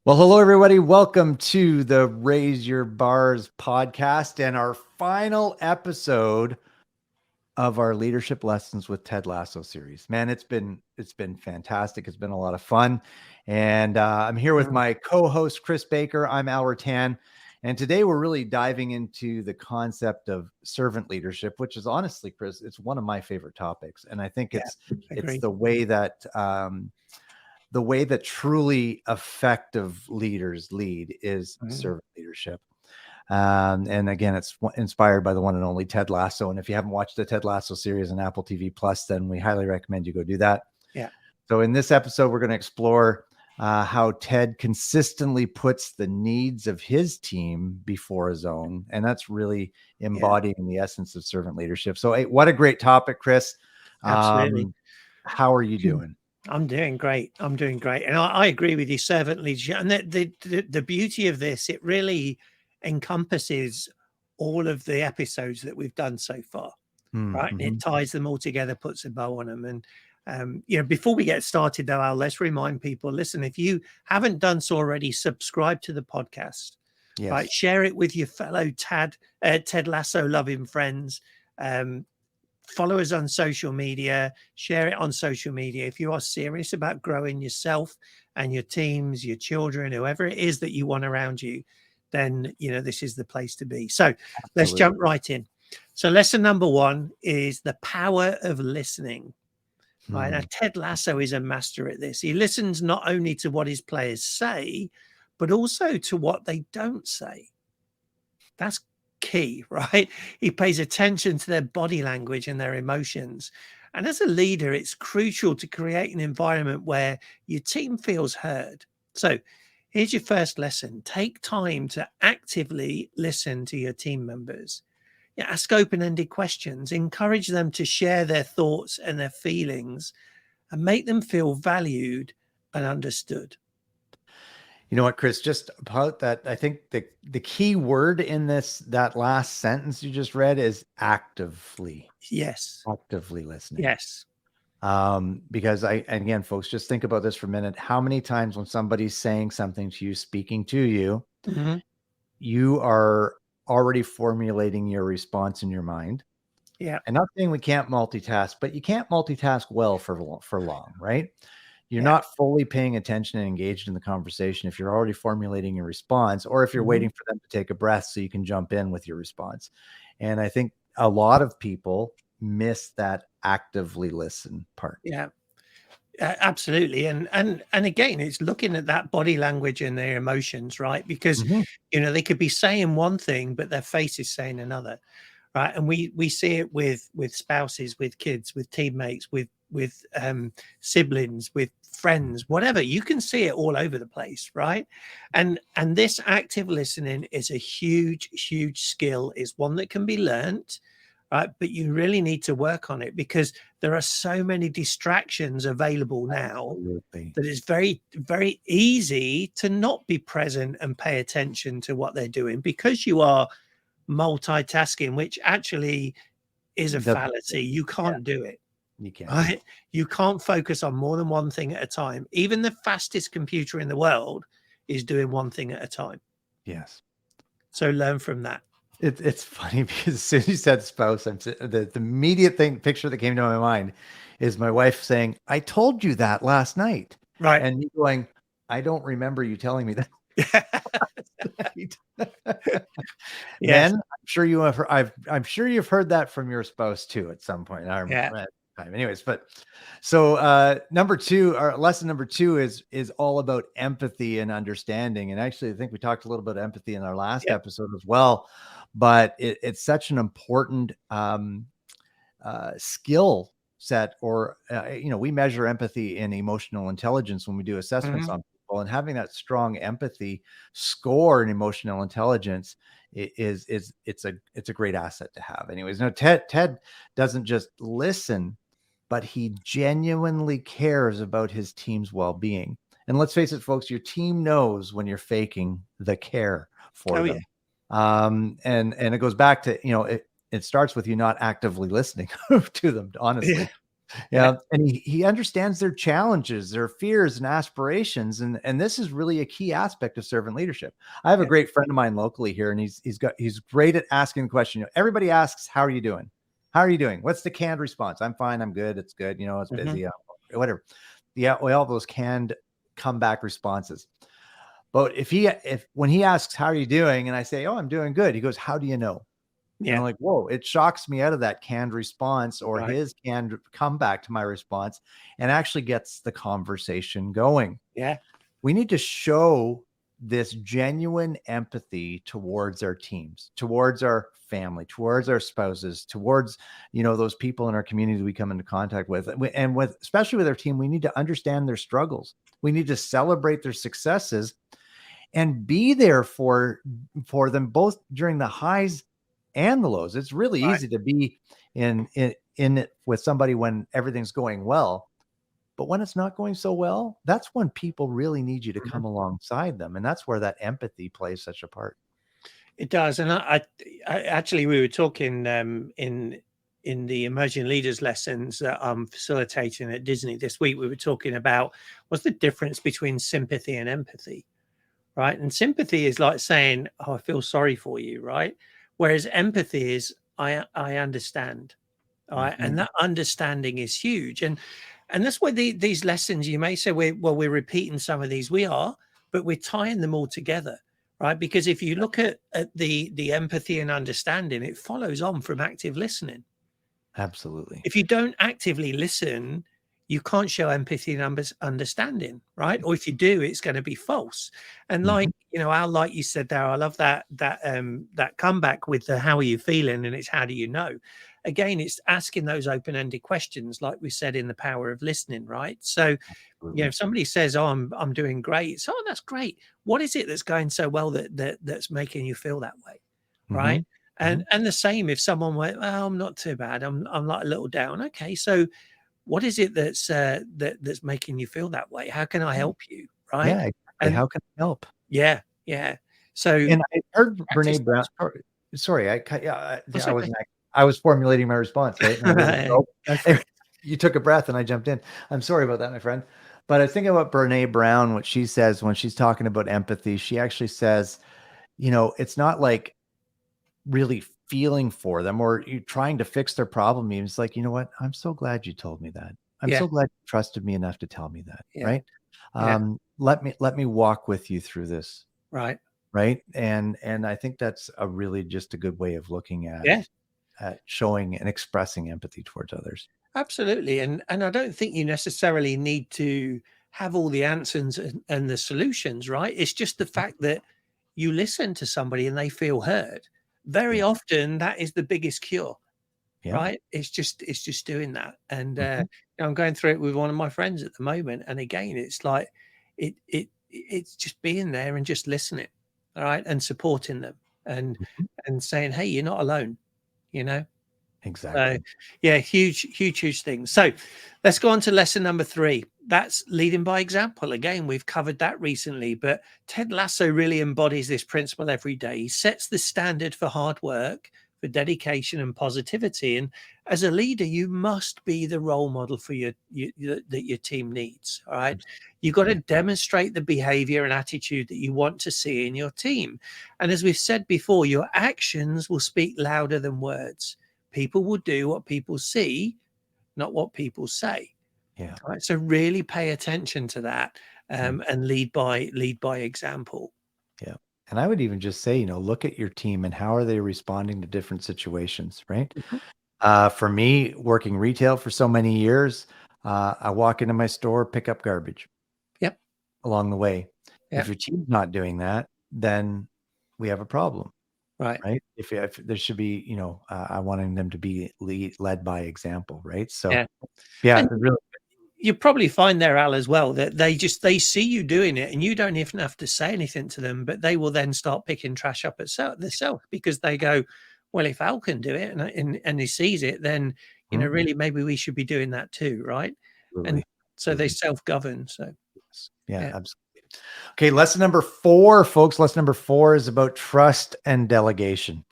Well, hello, everybody. Welcome to the Raise Your Bars podcast and our final episode of our Leadership Lessons with Ted Lasso series. Man, it's been fantastic. It's been a lot of fun, and I'm here with my co-host Chris Baker. I'm Al Rattan, and today we're really diving into the concept of servant leadership, which is honestly, Chris, it's one of my favorite topics, and I think it's agreed. the way that truly effective leaders lead is servant leadership. And again, it's inspired by the one and only Ted Lasso. And if you haven't watched the Ted Lasso series on Apple TV Plus, then we highly recommend you go do that. Yeah. So in this episode, we're going to explore how Ted consistently puts the needs of his team before his own. And that's really embodying the essence of servant leadership. So hey, what a great topic, Chris. Absolutely. How are you doing? I'm doing great. And I agree with you, servant leadership. And the beauty of this, it really encompasses all of the episodes that we've done so far, right? And it ties them all together, puts a bow on them. And, before we get started, though, Al, let's remind people, listen, if you haven't done so already, subscribe to the podcast, right? Share it with your fellow Ted Lasso loving friends. Follow us on social media, share it on social media. If you are serious about growing yourself and your teams, your children, whoever it is that you want around you, then, this is the place to be. So let's jump right in. So lesson number one is the power of listening. Right. Now, Ted Lasso is a master at this. He listens not only to what his players say, but also to what they don't say. That's key, right? He pays attention to their body language and their emotions. And as a leader, it's crucial to create an environment where your team feels heard. So here's your first lesson. Take time to actively listen to your team members. Ask open-ended questions, encourage them to share their thoughts and their feelings, and make them feel valued and understood. You know what, Chris, just about that, I think the key word in that last sentence you just read is actively. Yes. Actively listening. Yes. Because again, folks, just think about this for a minute. How many times when somebody's saying something to you, speaking to you, you are already formulating your response in your mind. Yeah. And not saying we can't multitask, but you can't multitask well for long, right? You're not fully paying attention and engaged in the conversation if you're already formulating your response, or if you're waiting for them to take a breath so you can jump in with your response. And I think a lot of people miss that actively listen part. Yeah, absolutely. And again, it's looking at that body language and their emotions, right? Because, they could be saying one thing, but their face is saying another. Right. And we see it with spouses, with kids, with teammates, with siblings, with friends, whatever. You can see it all over the place. Right. And this active listening is a huge skill. It's one that can be learned. Right. But you really need to work on it because there are so many distractions available now that it's very, very easy to not be present and pay attention to what they're doing because you are multitasking, which actually is a fallacy. You can't do it. You can't. Right? You can't focus on more than one thing at a time. Even the fastest computer in the world is doing one thing at a time. Yes. So learn from that. It's funny because as soon as you said spouse, the immediate picture that came to my mind is my wife saying, "I told you that last night." Right. And me going, "I don't remember you telling me that." Yes. Men, I'm sure you have. I'm sure you've heard that from your spouse too at some point. I remember that time. Anyways, but so number two, or lesson number two is all about empathy and understanding. And actually, I think we talked a little bit of empathy in our last episode as well. But it's such an important skill set, or we measure empathy and emotional intelligence when we do assessments on people, and having that strong empathy score and emotional intelligence it's a great asset to have. Anyways, no, Ted doesn't just listen, but he genuinely cares about his team's well-being. And let's face it, folks, your team knows when you're faking the care for them. And it goes back to, it starts with you not actively listening to them, honestly. Yeah. And he understands their challenges, their fears and aspirations. And this is really a key aspect of servant leadership. I have a great friend of mine locally here, and he's great at asking the question. Everybody asks, how are you doing? How are you doing? What's the canned response? I'm fine. I'm good. It's good. It's busy. Whatever. Yeah. All those canned comeback responses. But if when he asks, how are you doing? And I say, oh, I'm doing good. He goes, how do you know? And I'm like, whoa, it shocks me out of that canned response or his canned comeback to my response, and actually gets the conversation going. Yeah. We need to show this genuine empathy towards our teams, towards our family, towards our spouses, towards, those people in our community we come into contact with. And especially with our team, we need to understand their struggles. We need to celebrate their successes and be there for them both during the highs and the lows. It's really easy to be in it with somebody when everything's going well, but when it's not going so well, that's when people really need you to come alongside them, and that's where that empathy plays such a part. It does. And I actually, we were talking in the emerging leaders lessons that I'm facilitating at Disney this week. We were talking about what's the difference between sympathy and empathy, right? And sympathy is like saying, oh, I feel sorry for you, right? Whereas empathy is I understand. All right. And that understanding is huge. And that's why these lessons, you may say, we're repeating some of these. We are, but we're tying them all together, right? Because if you look at the empathy and understanding, it follows on from active listening. Absolutely. If you don't actively listen, you can't show empathy and understanding, right? Or if you do, it's going to be false. And like you said there, I love that comeback with the how are you feeling, and it's how do you know. Again, it's asking those open-ended questions, like we said in the power of listening, right? So, if somebody says, "Oh, I'm doing great," so that's great. What is it that's going so well that's making you feel that way, right? And the same if someone went, "Well, I'm not too bad. I'm like a little down." Okay, so what is it that's making you feel that way? How can I help you? Right. Yeah, exactly. And how can I help? yeah. So, And I heard Brene Brown. Sorry, I was formulating my response, right? You took a breath and I jumped in. I'm sorry about that, my friend. But I think about Brene Brown, what she says when she's talking about empathy. She actually says, it's not like really feeling for them or you trying to fix their problem. It's like, you know what? I'm so glad you told me that. I'm so glad you trusted me enough to tell me that. Right. Let me walk with you through this. Right. Right. And I think that's a really just a good way of looking at showing and expressing empathy towards others. Absolutely. And I don't think you necessarily need to have all the answers and the solutions, right? It's just the fact that you listen to somebody and they feel heard. Very often that is the biggest cure. Right. It's just doing that. And I'm going through it with one of my friends at the moment. And again, it's like it's just being there and just listening. All right. And supporting them and saying, hey, you're not alone, Exactly. So, yeah, huge thing. So let's go on to lesson number 3. That's leading by example. Again, we've covered that recently, but Ted Lasso really embodies this principle every day. He sets the standard for hard work, for dedication and positivity. And as a leader, you must be the role model for that your team needs. All right. You've got to demonstrate the behavior and attitude that you want to see in your team. And as we've said before, your actions will speak louder than words. People will do what people see, not what people say. Yeah. Right. So really pay attention to that and lead by example. Yeah. And I would even just say, look at your team and how are they responding to different situations, right? For me, working retail for so many years, I walk into my store, pick up garbage. Yep. Along the way. If your team's not doing that, then we have a problem. Right. If there should be, I wanting them to be led by example. Right. So, really. You probably find there, Al, as well, that they see you doing it and you don't even have to say anything to them, but they will then start picking trash up themselves because they go, well, if Al can do it and he sees it, then, really, maybe we should be doing that too. Right. Absolutely. And so they self-govern. So, absolutely. Okay. Lesson number 4, folks. Lesson number 4 is about trust and delegation.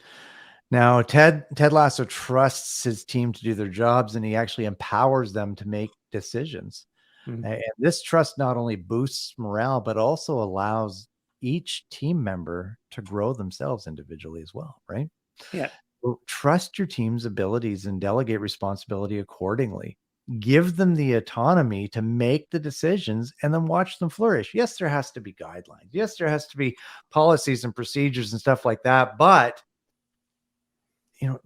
Now, Ted Lasso trusts his team to do their jobs, and he actually empowers them to make decisions. And this trust not only boosts morale, but also allows each team member to grow themselves individually as well, right? Yeah. So trust your team's abilities and delegate responsibility accordingly. Give them the autonomy to make the decisions and then watch them flourish. Yes, there has to be guidelines. Yes, there has to be policies and procedures and stuff like that. But, you know,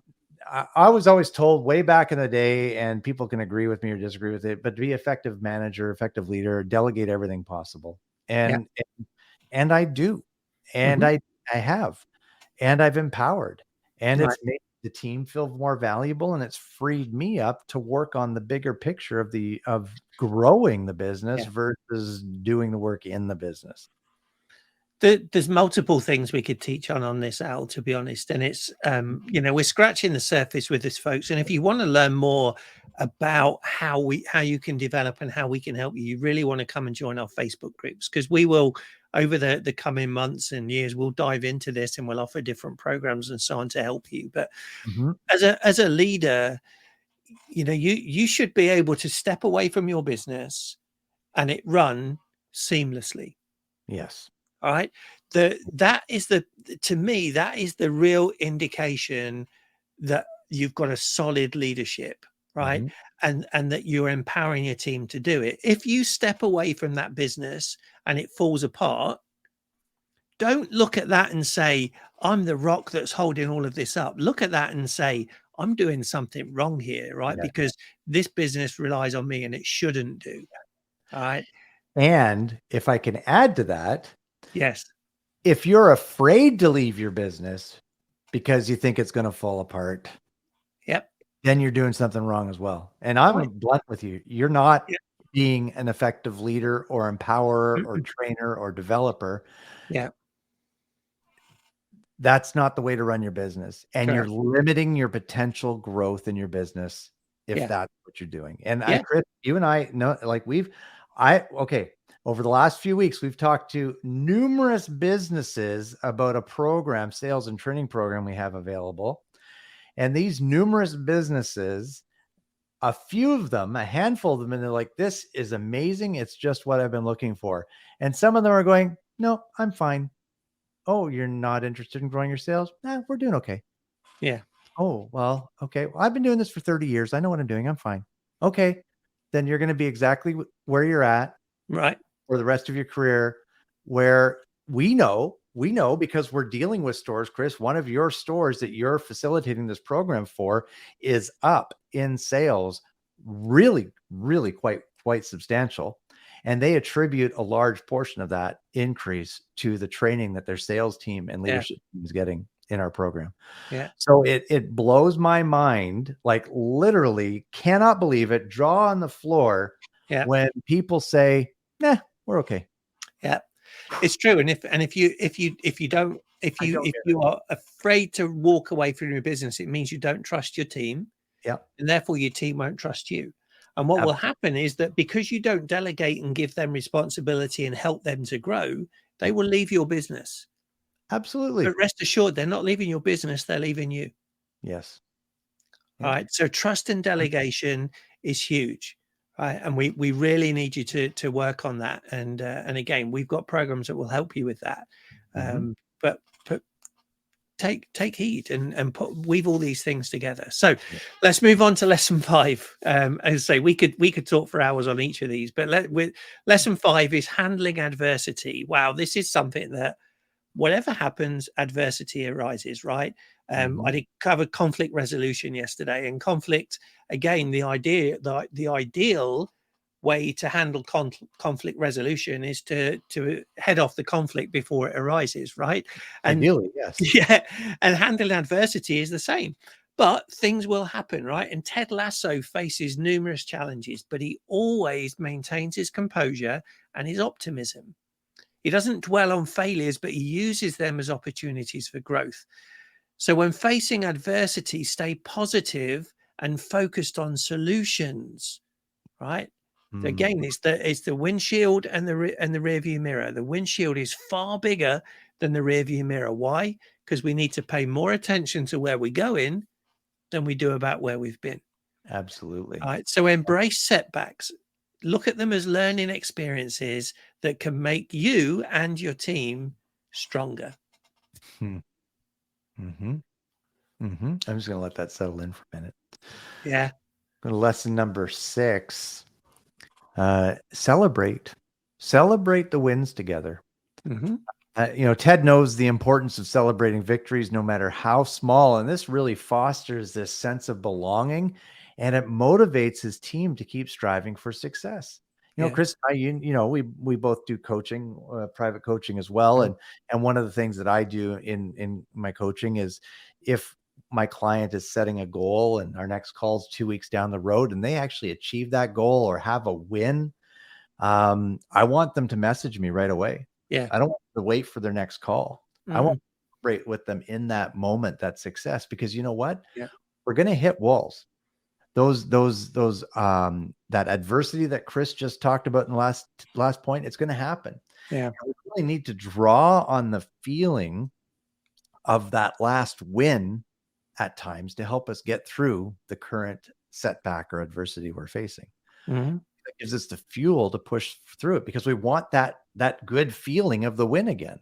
I was always told way back in the day, and people can agree with me or disagree with it, but to be effective manager, effective leader, delegate everything possible. Yeah. And I do. And Mhm. I have. And I've empowered. And Right. it's made the team feel more valuable, and it's freed me up to work on the bigger picture of growing the business Yeah. versus doing the work in the business. There's multiple things we could teach on this, Al, to be honest. And it's, we're scratching the surface with this, folks. And if you want to learn more about how you can develop and how we can help you, you really want to come and join our Facebook groups, because we will, over the coming months and years, we'll dive into this and we'll offer different programs and so on to help you. But Mhm. as a leader, you should be able to step away from your business and it run seamlessly. Yes. All right. To me, that is the real indication that you've got a solid leadership, right? Mhm. And that you're empowering your team to do it. If you step away from that business and it falls apart, don't look at that and say, I'm the rock that's holding all of this up. Look at that and say, I'm doing something wrong here, right? Yeah. Because this business relies on me and it shouldn't do. All right. And if I can add to that, Yes. if you're afraid to leave your business because you think it's going to fall apart, Yep. then you're doing something wrong as well. And I'm Right. blunt with you. You're not Yeah. being an effective leader or empowerer or Mm-mm. trainer or developer. Yeah. That's not the way to run your business. And you're Correct. limiting your potential growth in your business if Yeah. that's what you're doing. And Yeah. Chris, you and I know, like okay, over the last few weeks, we've talked to numerous businesses about a program, sales and training program we have available. And these numerous businesses, a few of them, a handful of them, and they're like, this is amazing. It's just what I've been looking for. And some of them are going, no, I'm fine. Oh, you're not interested in growing your sales? Nah, we're doing okay. Yeah. Oh, well, okay. Well, I've been doing this for 30 years. I know what I'm doing. I'm fine. Okay. Then you're going to be exactly where you're at Right. for the rest of your career, where we know because we're dealing with stores, Chris. One of your stores that you're facilitating this program for is up in sales, really, really quite substantial. And they attribute a large portion of that increase to the training that their sales team and Yeah. leadership team is getting in our program. Yeah. So it blows my mind, like literally cannot believe it, jaw on the floor, Yeah. when people say, nah, we're okay. Yeah. It's true. And if you don't, I don't if get it. you are afraid to walk away from your business, it means you don't trust your team, Yeah. and therefore your team won't trust you. And what will happen is that because you don't delegate and give them responsibility and help them to grow, they will leave your business. Absolutely. But rest assured, they're not leaving your business, they're leaving you. Yes. All Yeah. right. So trust and delegation is huge. Right. And we really need you to work on that. And again, we've got programs that will help you with that. Mhm. But take heed and weave all these things together. So Yeah. let's move on to lesson 5. As I say, we could talk for hours on each of these, but with lesson 5 is handling adversity. Wow, this is something that whatever happens, adversity arises, right? Mhm. I did cover conflict resolution yesterday, and conflict, again, the ideal way to handle conflict resolution is to head off the conflict before it arises, right? And Ideally, yes. yeah, and handling adversity is the same. But things will happen, right? And Ted Lasso faces numerous challenges, but he always maintains his composure and his optimism. He doesn't dwell on failures, but he uses them as opportunities for growth. So when facing adversity, stay positive and focused on solutions, right? So Mm. again, it's the windshield and the rear view mirror. The windshield is far bigger than the rear view mirror. Why? because we need to pay more attention to where we're going than we do about where we've been. Absolutely. All right. So embrace setbacks. Look at them as learning experiences that can make you and your team stronger. Hmm. Mm-hmm. Mm-hmm. I'm just going to let that settle in for a minute. Yeah. Go to lesson number 6. Celebrate the wins together. Mm-hmm. Ted knows the importance of celebrating victories, no matter how small. And this really fosters this sense of belonging, and it motivates his team to keep striving for success. Yeah. Chris, we both do coaching, private coaching as well. Mm. And one of the things that I do in my coaching is, if my client is setting a goal and our next call is 2 weeks down the road and they actually achieve that goal or have a win, I want them to message me right away. Yeah. I don't want to wait for their next call. I want Mm-hmm. to celebrate with them in that moment, that success, because you know what? Yeah. We're going to hit walls. That adversity that Chris just talked about in the last point, it's going to happen. Yeah. And we really need to draw on the feeling of that last win at times to help us get through the current setback or adversity we're facing. Mm-hmm. That gives us the fuel to push through it, because we want that good feeling of the win again.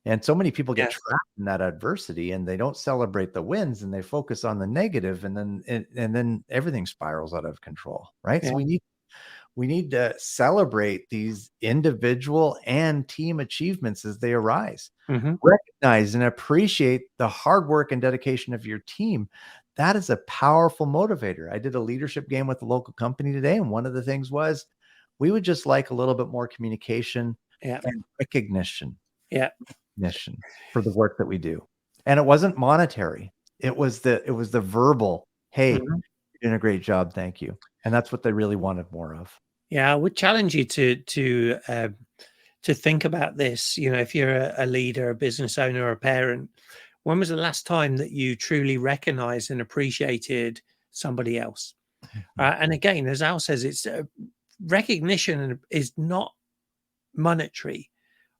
And so many people get trapped in that adversity and they don't celebrate the wins and they focus on the negative, and then everything spirals out of control, right? Yeah. So we need to celebrate these individual and team achievements as they arise. Mm-hmm. Recognize and appreciate the hard work and dedication of your team. That is a powerful motivator. I did a leadership game with a local company today, and one of the things was, we would just like a little bit more communication and recognition. Yeah. Recognition for the work that we do. And it wasn't monetary. It was the verbal, hey, Mm-hmm. you're doing a great job, thank you. And that's what they really wanted more of. Yeah, I would challenge you to think about this. If you're a leader, a business owner, or a parent, when was the last time that you truly recognized and appreciated somebody else? And again, as Al says, it's recognition is not monetary,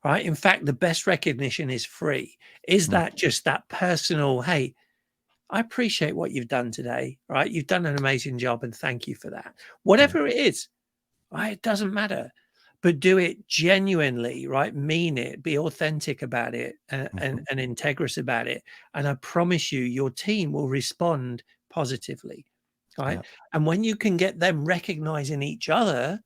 right? In fact, the best recognition is free. Is that just that personal, hey, I appreciate what you've done today, right? You've done an amazing job and thank you for that. Whatever it is, right? It doesn't matter, but do it genuinely, right? Mean it, be authentic about it, and integrous about it. And I promise you, your team will respond positively, right? Yeah. And when you can get them recognizing each other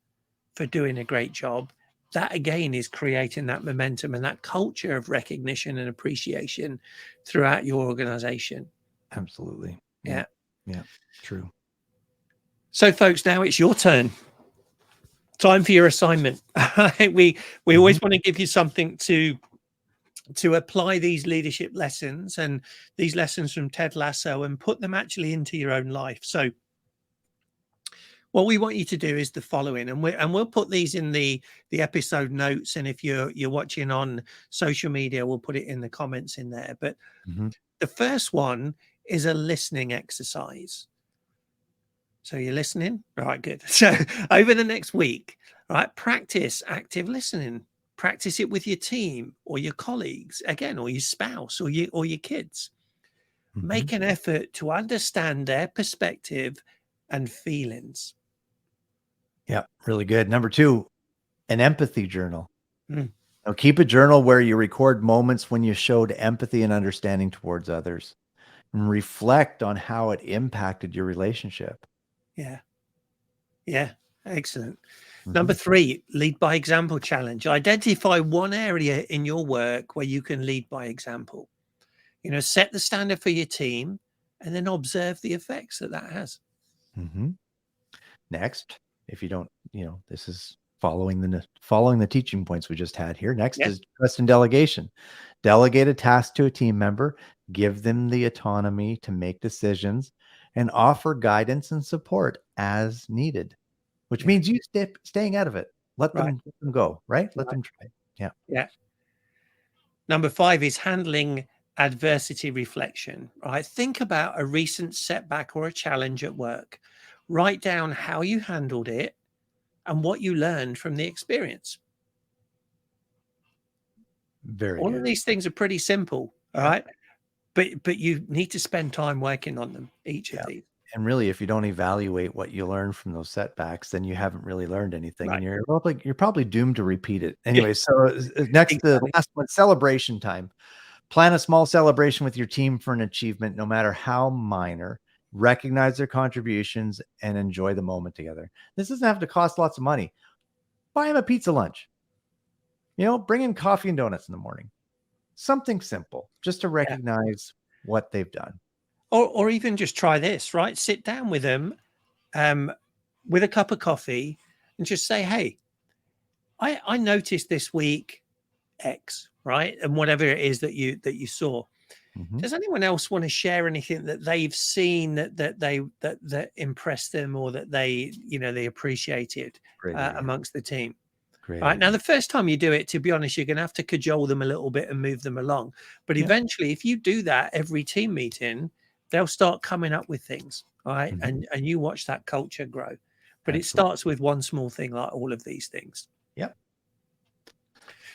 for doing a great job, that again is creating that momentum and that culture of recognition and appreciation throughout your organization. Absolutely. Yeah. Yeah. True. So, folks, now it's your turn. Time for your assignment. we always want to give you something to apply these leadership lessons and these lessons from Ted Lasso and put them actually into your own life. So what we want you to do is the following, and we'll put these in the episode notes, and if you're watching on social media, we'll put it in the comments in there. But the first one is a listening exercise. So you're listening? All right, good. So over the next week, right, practice active listening. Practice it with your team or your colleagues, again, or your spouse or your kids. Make an effort to understand their perspective and feelings. Yeah, really good. Number 2, an empathy journal. Now, keep a journal where you record moments when you showed empathy and understanding towards others, and reflect on how it impacted your relationship. Yeah. Yeah. Excellent. Number 3, lead by example challenge. Identify one area in your work where you can lead by example. Set the standard for your team and then observe the effects that has. Next, if you don't, this is following the teaching points we just had here. Next is trust and delegation. Delegate a task to a team member, give them the autonomy to make decisions, and offer guidance and support as needed, which means you staying out of it. Let them go, right? Let them try. Yeah. Yeah. Number 5 is handling adversity reflection, right? Think about a recent setback or a challenge at work. Write down how you handled it and what you learned from the experience. Very All good. of these things are pretty simple, All right. But you need to spend time working on them, each of Yeah. these. And really, if you don't evaluate what you learn from those setbacks, then you haven't really learned anything, and Right. you're probably doomed to repeat it. Yeah, Anyway, so next, the exactly. last one, celebration time. Plan a small celebration with your team for an achievement, no matter how minor. Recognize their contributions and enjoy the moment together. This doesn't have to cost lots of money. Buy them a pizza lunch. Bring in coffee and donuts in the morning. Something simple, just to Yeah. recognize what they've done. Or even just try this, right? Sit down with them um, with a cup of coffee and just say, hey, I noticed this week X, right? And whatever it is that you saw. Mhm. Does anyone else want to share anything that they've seen that impressed them, or that they appreciated Great idea. amongst the team? Great Right. Now, idea. the first time you do it, to be honest, you're going to have to cajole them a little bit and move them along. But Yeah. eventually, if you do that every team meeting, they'll start coming up with things. All right. Mhm. And you watch that culture grow. But it Absolutely. starts with one small thing, like all of these things. Yep.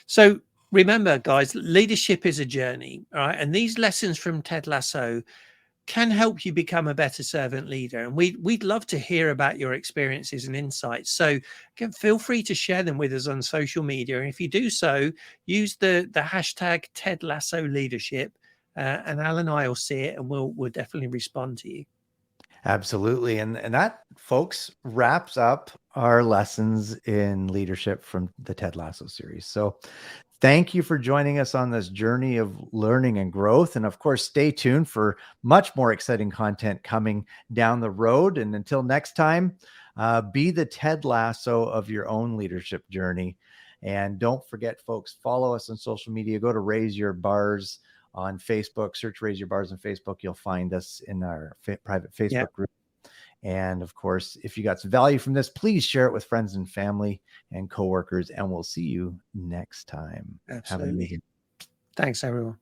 So remember, guys, leadership is a journey. All right. And these lessons from Ted Lasso can help you become a better servant leader. And we'd love to hear about your experiences and insights. So again, feel free to share them with us on social media. And if you do so, use the hashtag Ted Lasso Leadership, and Alan and I will see it, and we'll definitely respond to you. Absolutely. And that, folks, wraps up our lessons in leadership from the Ted Lasso series. So thank you for joining us on this journey of learning and growth. And of course, stay tuned for much more exciting content coming down the road. And until next time, be the Ted Lasso of your own leadership journey. And don't forget, folks, follow us on social media. Go to Raise Your Bars on Facebook. Search Raise Your Bars on Facebook. You'll find us in our private Yeah, Facebook group. And of course, if you got some value from this, please share it with friends and family and coworkers. And we'll see you next time. Have an absolutely. amazing Thanks, everyone.